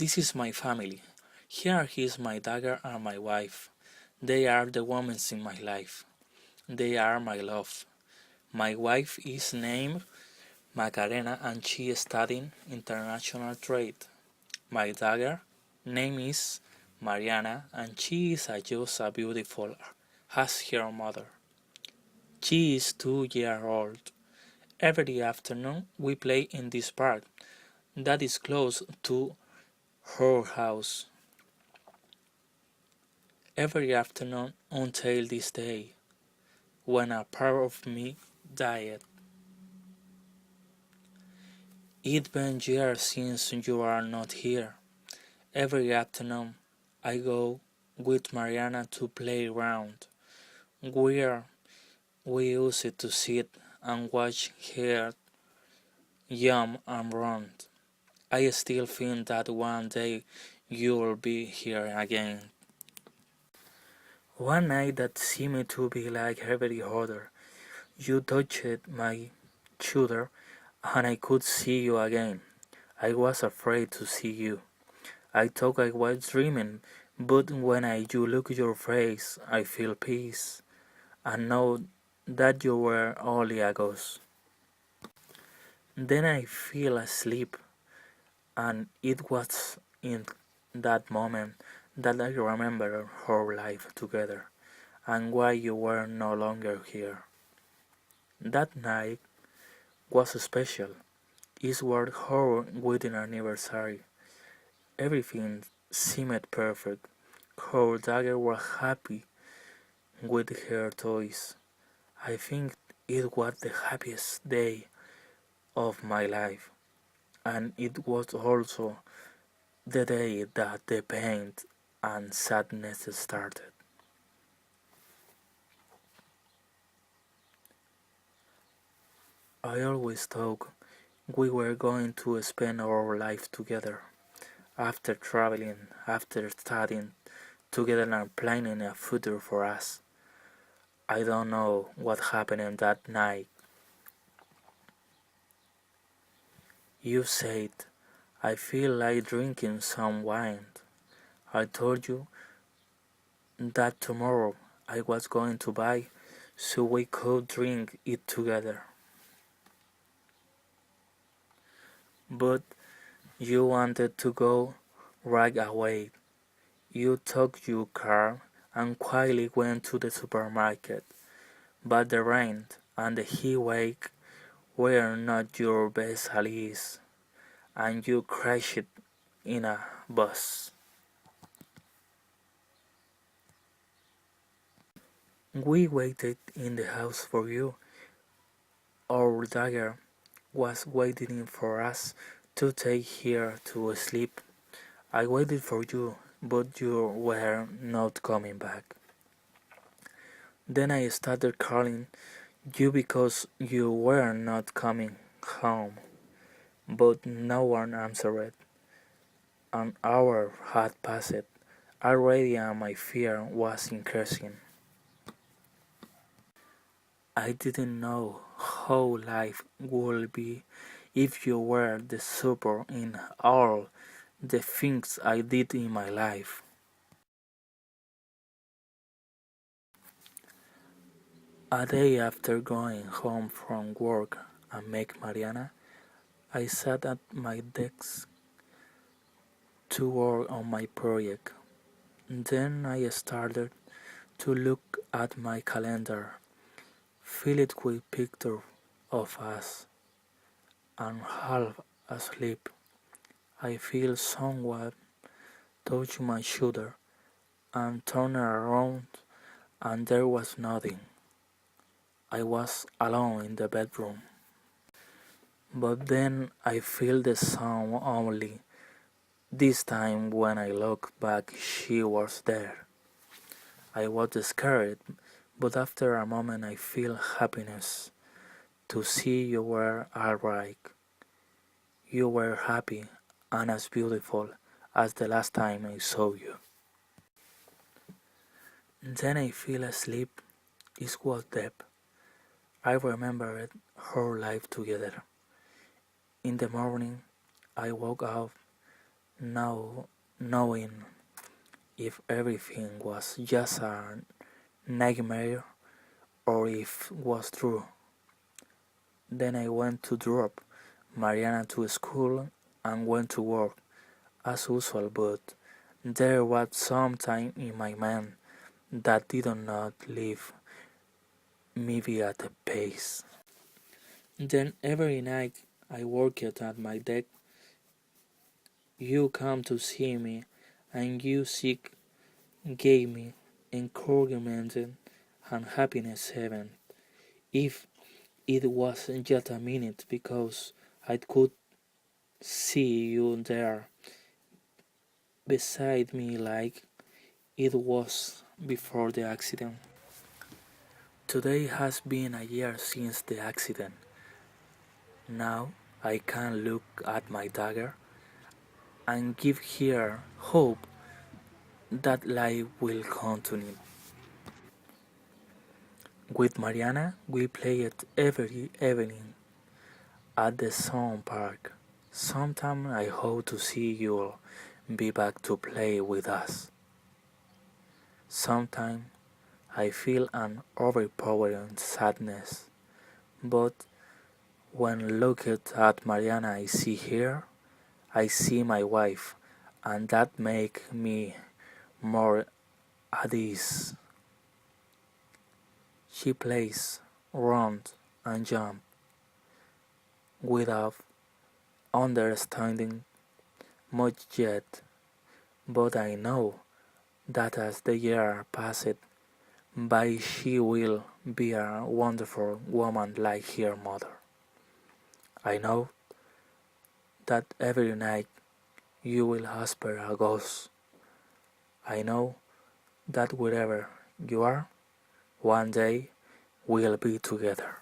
This is my family. Here is my dagger and my wife. They are the women in my life. They are my love. My wife is named Macarena and she is studying international trade. My dagger name is Mariana and she is just a beautiful as her mother. She is 2 years old. Every afternoon we play in this park that is close to her house. Every afternoon until this day, when a part of me died. It's been years since you are not here. Every afternoon I go with Mariana to play around, where we used to sit and watch her jump and run. I still think that one day you will be here again. One night that seemed to be like every other, you touched my shoulder and I could see you again. I was afraid to see you. I thought I was dreaming, but when you look your face, I feel peace and know that you were only a ghost. Then I feel asleep, and it was in that moment that I remember our life together and why you were no longer here. That night was special. It was our wedding anniversary. Everything seemed perfect. Our daughter was happy with her toys. I think it was the happiest day of my life, and it was also the day that the pain and sadness started. I always thought we were going to spend our life together, after traveling, after studying together and planning a future for us. I don't know what happened that night. You said, I feel like drinking some wine. I told you that tomorrow I was going to buy so we could drink it together. But you wanted to go right away. You took your car and quietly went to the supermarket. But the rain and the heat wave were not your best allies, and you crashed in a bus. We waited in the house for you. Our dagger was waiting for us to take her to sleep. I waited for you, but you were not coming back. Then I started calling you because you were not coming home, but no one answered. An hour had passed already and my fear was increasing. I didn't know how life would be if you were the super in all the things I did in my life. A day after going home from work and met Mariana, I sat at my desk to work on my project. Then I started to look at my calendar, filled with pictures of us, and half asleep. I feel someone touch my shoulder and turned around and there was nothing. I was alone in the bedroom. But then I feel the sound only. This time when I look back she was there. I was scared, but after a moment I feel happiness to see you were alright. You were happy and as beautiful as the last time I saw you. Then I feel asleep. It was deep. I remembered our life together. In the morning I woke up now knowing if everything was just a nightmare or if it was true. Then I went to drop Mariana to school and went to work as usual, but there was something in my mind that did not leave me be at a pace. Then every night I worked at my desk. You come to see me, and you seek gave me encouragement and happiness heaven. If it was just a minute, because I could see you there beside me like it was before the accident. Today has been a year since the accident. Now I can look at my dagger and give her hope that life will continue. With Mariana, we played every evening at the Sun Park. Sometime I hope to see you be back to play with us. Sometimes I feel an overpowering sadness, but when looked at Mariana I see her, I see my wife, and that make me more at ease. She plays, runs, and jumps without understanding much yet, but I know that as the year passes by she will be a wonderful woman like her mother. I know that every night you will whisper a ghost. I know that wherever you are, one day we'll be together.